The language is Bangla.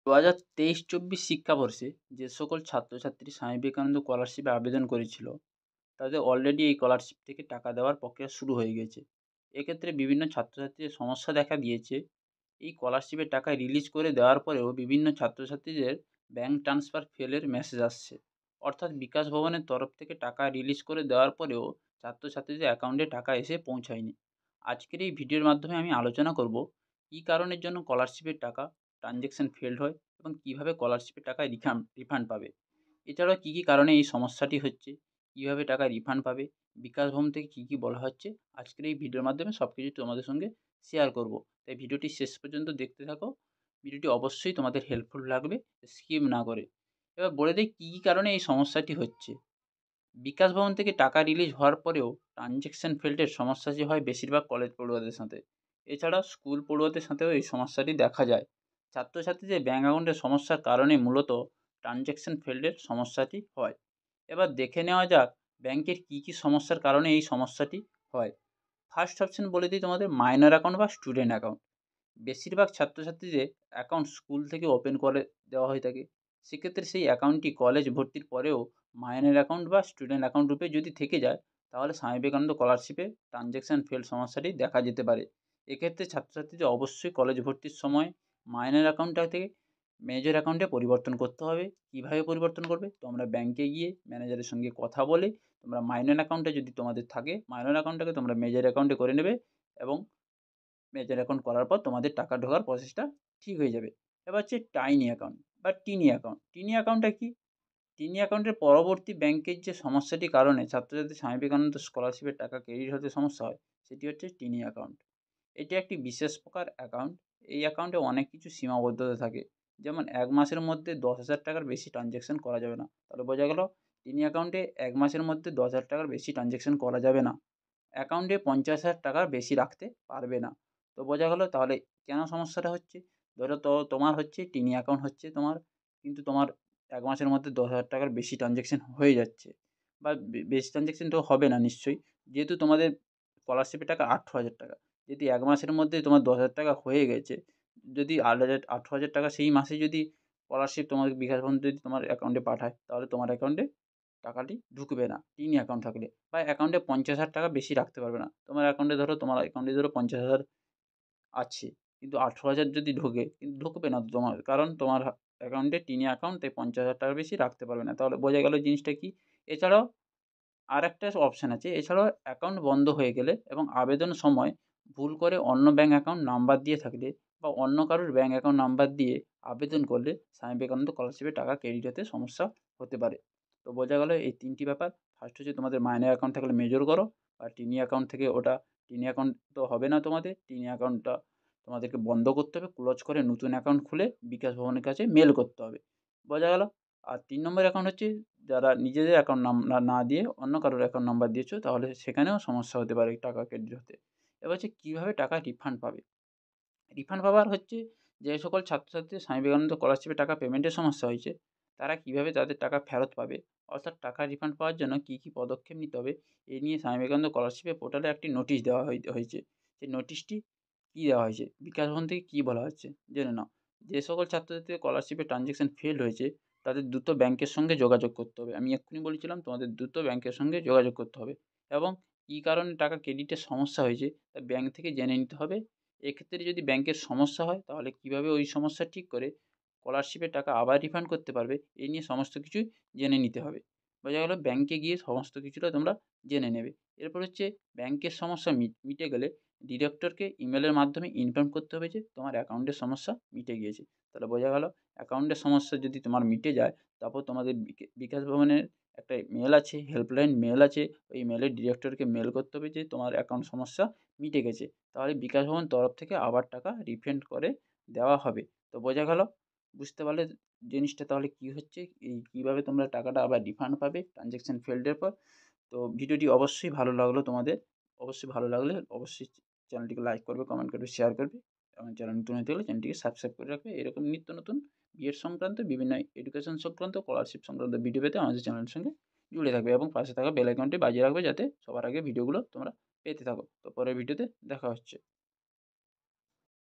২০২৩-২৪ শিক্ষাবর্ষে যে সকল ছাত্রছাত্রী স্বামী বিবেকানন্দ স্কলারশিপে আবেদন করেছিল, তাদের অলরেডি এই স্কলারশিপ থেকে টাকা দেওয়ার প্রক্রিয়া শুরু হয়ে গেছে। এক্ষেত্রে বিভিন্ন ছাত্রছাত্রীদের সমস্যা দেখা দিয়েছে। এই স্কলারশিপের টাকা রিলিজ করে দেওয়ার পরেও বিভিন্ন ছাত্রছাত্রীদের ব্যাংক ট্রান্সফার ফেলের মেসেজ আসছে। অর্থাৎ বিকাশ ভবনের তরফ থেকে টাকা রিলিজ করে দেওয়ার পরেও ছাত্রছাত্রীদের অ্যাকাউন্টে টাকা এসে পৌঁছায়নি। আজকের এই ভিডিওর মাধ্যমে আমি আলোচনা করব, কী কারণের জন্য স্কলারশিপের টাকা ট্রানজ্যাকশন ফেলড হয় এবং কীভাবে স্কলারশিপের টাকা রিফান্ড পাবে। এছাড়াও কী কী কারণে এই সমস্যাটি হচ্ছে, কীভাবে টাকা রিফান্ড পাবে, বিকাশ ভবন থেকে কী কী বলা হচ্ছে, আজকের এই ভিডিওর মাধ্যমে সব কিছু তোমাদের সঙ্গে শেয়ার করব। তাই ভিডিওটি শেষ পর্যন্ত দেখতে থাকো। ভিডিওটি অবশ্যই তোমাদের হেল্পফুল লাগবে, স্কিপ না করে। এবার বলে দেই কী কী কারণে এই সমস্যাটি হচ্ছে। বিকাশ ভবন থেকে টাকা রিলিজ হওয়ার পরেও ট্রানজ্যাকশন ফেল্ডের সমস্যা যে হয় বেশিরভাগ কলেজ পড়ুয়াদের সাথে। এছাড়া স্কুল পড়ুয়াদের সাথেও এই সমস্যাটি দেখা যায়। ছাত্রছাত্রীদের ব্যাঙ্ক অ্যাকাউন্টের সমস্যার কারণে মূলত ট্রানজ্যাকশন ফেল্ডের সমস্যাটি হয়। এবার দেখে নেওয়া যাক ব্যাংকের কী কী সমস্যার কারণে এই সমস্যাটি হয়। ফার্স্ট অপশন বলে দিই তোমাদের, মাইনর অ্যাকাউন্ট বা স্টুডেন্ট অ্যাকাউন্ট। বেশিরভাগ ছাত্রছাত্রীদের অ্যাকাউন্ট স্কুল থেকে ওপেন করে দেওয়া হয়ে থাকে। সেক্ষেত্রে সেই অ্যাকাউন্টটি কলেজ ভর্তির পরেও মাইনর অ্যাকাউন্ট বা স্টুডেন্ট অ্যাকাউন্ট রূপে যদি থেকে যায়, তাহলে স্বামী বিবেকানন্দ স্কলারশিপে ট্রানজ্যাকশন ফেল্ড সমস্যাটি দেখা যেতে পারে। এক্ষেত্রে ছাত্রছাত্রীদের অবশ্যই কলেজ ভর্তির সময় মাইনর অ্যাকাউন্টটা থেকে মেজর অ্যাকাউন্টে পরিবর্তন করতে হবে। কীভাবে পরিবর্তন করবে? তোমরা ব্যাংকে গিয়ে ম্যানেজারের সঙ্গে কথা বলে তোমরা মাইনর অ্যাকাউন্টটা যদি তোমাদের থাকে, মাইনর অ্যাকাউন্টটাকে তোমরা মেজর অ্যাকাউন্টে করে নেবে এবং মেজর অ্যাকাউন্ট করার পর তোমাদের টাকা ঢোকার প্রসেসটা ঠিক হয়ে যাবে। এবার হচ্ছে টাইনি অ্যাকাউন্ট বা টিনি অ্যাকাউন্ট। টিনি অ্যাকাউন্টটা কি? টিনি অ্যাকাউন্টের পরবর্তী ব্যাংকের যে সমস্যাটির কারণে ছাত্রছাত্রী স্বামী বিবেকানন্দ স্কলারশিপের টাকা ক্রেডিট হতে সমস্যা হয়, সেটি হচ্ছে টিনি অ্যাকাউন্ট। এটি একটি বিশেষ প্রকার অ্যাকাউন্ট। এই অ্যাকাউন্টে অনেক কিছু সীমাবদ্ধতা থাকে। যেমন ১ মাসের মধ্যে ১০,০০০ টাকার বেশি ট্রানজ্যাকশন করা যাবে না। তাহলে বোঝা গেল টিনি অ্যাকাউন্টে ১ মাসের মধ্যে ১০,০০০ টাকার বেশি ট্রানজ্যাকশন করা যাবে না। অ্যাকাউন্টে ৫০,০০০ টাকার বেশি রাখতে পারবে না। তো বোঝা গেল তাহলে কেন সমস্যাটা হচ্ছে। ধরো তো তোমার হচ্ছে টিনি অ্যাকাউন্ট হচ্ছে তোমার, কিন্তু তোমার ১ মাসের মধ্যে ১০,০০০ টাকার বেশি ট্রানজ্যাকশন হয়ে যাচ্ছে বা বেশি ট্রানজ্যাকশন তো হবে না নিশ্চয়ই। যেহেতু তোমাদের স্কলারশিপের টাকা ১৮,০০০ টাকা। যদি ১ মাসের মধ্যে তোমার ১০,০০০ টাকা হয়ে গেছে, যদি ১৮,০০০ টাকা সেই মাসে যদি স্কলারশিপ তোমার বিকাশ বন্ধু যদি তোমার অ্যাকাউন্টে পাঠায়, তাহলে তোমার অ্যাকাউন্টে টাকাটি ঢুকবে না টিনি অ্যাকাউন্ট থাকলে, বা অ্যাকাউন্টে ৫০,০০০ টাকা বেশি রাখতে পারবে না। তোমার অ্যাকাউন্টে ধরো ৫০,০০০ আছে, কিন্তু ১৮,০০০ যদি ঢোকে, কিন্তু ঢুকবে না তো তোমার। কারণ তোমার অ্যাকাউন্টে টিনি অ্যাকাউন্ট, তাই ৫০,০০০ টাকার বেশি রাখতে পারবে না। তাহলে বোঝা গেল জিনিসটা কি? এছাড়াও আরেকটা অপশান আছে। এছাড়াও অ্যাকাউন্ট বন্ধ হয়ে গেলে এবং আবেদন সময় ভুল করে অন্য ব্যাংক অ্যাকাউন্ট নাম্বার দিয়ে থাকলে বা অন্য কারোর ব্যাংক অ্যাকাউন্ট নাম্বার দিয়ে আবেদন করলে স্বামী বিবেকানন্দ স্কলারশিপের টাকা ক্রেডিট হতে সমস্যা হতে পারে। তো বোঝা গেল এই ৩ টি ব্যাপার। ফার্স্ট হচ্ছে তোমাদের মাইনর অ্যাকাউন্ট থাকলে মেজর করো, আর টিনি অ্যাকাউন্ট থেকে ওটা টিনি অ্যাকাউন্ট তো হবে না তোমাদের। টিনি অ্যাকাউন্টটা তোমাদেরকে বন্ধ করতে হবে। ক্লোজ করে নতুন অ্যাকাউন্ট খুলে বিকাশ ভবনের কাছে মেল করতে হবে। বোঝা গেল? আর ৩ নম্বর অ্যাকাউন্ট হচ্ছে যারা নিজেদের অ্যাকাউন্ট না দিয়ে অন্য কারোর অ্যাকাউন্ট নাম্বার দিয়েছো, তাহলে সেখানেও সমস্যা হতে পারে টাকা ক্রেডিট হতে। এবার হচ্ছে কীভাবে টাকা রিফান্ড পাবে? রিফান্ড পাবার হচ্ছে যে সকল ছাত্রছাত্রী স্বামী বিবেকানন্দ স্কলারশিপে টাকা পেমেন্টের সমস্যা হয়েছে, তারা কীভাবে তাদের টাকা ফেরত পাবে, অর্থাৎ টাকা রিফান্ড পাওয়ার জন্য কী কী পদক্ষেপ নিতে হবে, এই নিয়ে স্বামী বিবেকানন্দ স্কলারশিপের পোর্টালে একটি নোটিশ দেওয়া হয়েছে। সেই নোটিশটি কী দেওয়া হয়েছে, বিকাশ ভবন থেকে কী বলা হচ্ছে জেনে নাও। যে সকল ছাত্রছাত্রীর স্কলারশিপের ট্রানজ্যাকশন ফেল হয়েছে, তাদের দ্রুত ব্যাংকের সঙ্গে যোগাযোগ করতে হবে। আমি এক্ষুনি বলেছিলাম তোমাদের দ্রুত ব্যাংকের সঙ্গে যোগাযোগ করতে হবে এবং কী কারণে টাকা ক্রেডিটের সমস্যা হয়েছে তা ব্যাংক থেকে জেনে নিতে হবে। এক্ষেত্রে যদি ব্যাংকের সমস্যা হয়, তাহলে কীভাবে ওই সমস্যা ঠিক করে স্কলারশিপের টাকা আবার রিফান্ড করতে পারবে, এই নিয়ে সমস্ত কিছুই জেনে নিতে হবে। বোঝা গেল? ব্যাংকে গিয়ে সমস্ত কিছুটা তোমরা জেনে নেবে। এরপর হচ্ছে ব্যাংকের সমস্যা মিটে গেলে ডিরেক্টরকে ইমেলের মাধ্যমে ইনফর্ম করতে হবে যে তোমার অ্যাকাউন্টের সমস্যা মিটে গিয়েছে। তাহলে বোঝা গেল অ্যাকাউন্টের সমস্যা যদি তোমার মিটে যায়, তারপর তোমাদের বিকাশ ভবনের একটা মেল আছে, হেল্পলাইন মেল আছে। ওই মেলে ডিরেক্টরকে মেল করতে হবে যে তোমার অ্যাকাউন্ট সমস্যা মিটে গেছে। তাহলে বিকাশ ভবন তরফ থেকে আবার টাকা রিফান্ড করে দেওয়া হবে। তো বোঝা গেল? বুঝতে পারলে জিনিসটা তাহলে কী হচ্ছে, এই কীভাবে তোমরা টাকাটা আবার রিফান্ড পাবে ট্রানজ্যাকশন ফেল্ড এর পর। তো ভিডিওটি অবশ্যই ভালো লাগলো তোমাদের। অবশ্যই ভালো লাগলে অবশ্যই চ্যানেলটিকে লাইক করবে, কমেন্ট করবে, শেয়ার করবে এবং চ্যানেল নতুন হতে হলে চ্যানেলটিকে সাবস্ক্রাইব করে রাখবে। এরকম নিত্য নতুন বিএড সংক্রান্ত, বিভিন্ন এডুকেশন সংক্রান্ত, স্কলারশিপ সংক্রান্ত ভিডিও পেতে আমাদের চ্যানেলের সঙ্গে জুড়ে থাকবে এবং পাশে থাকা বেল আইকনটি বাজিয়ে রাখবে, যাতে সবার আগে ভিডিওগুলো তোমরা পেতে থাকো। তো পরের ভিডিওতে দেখা হচ্ছে।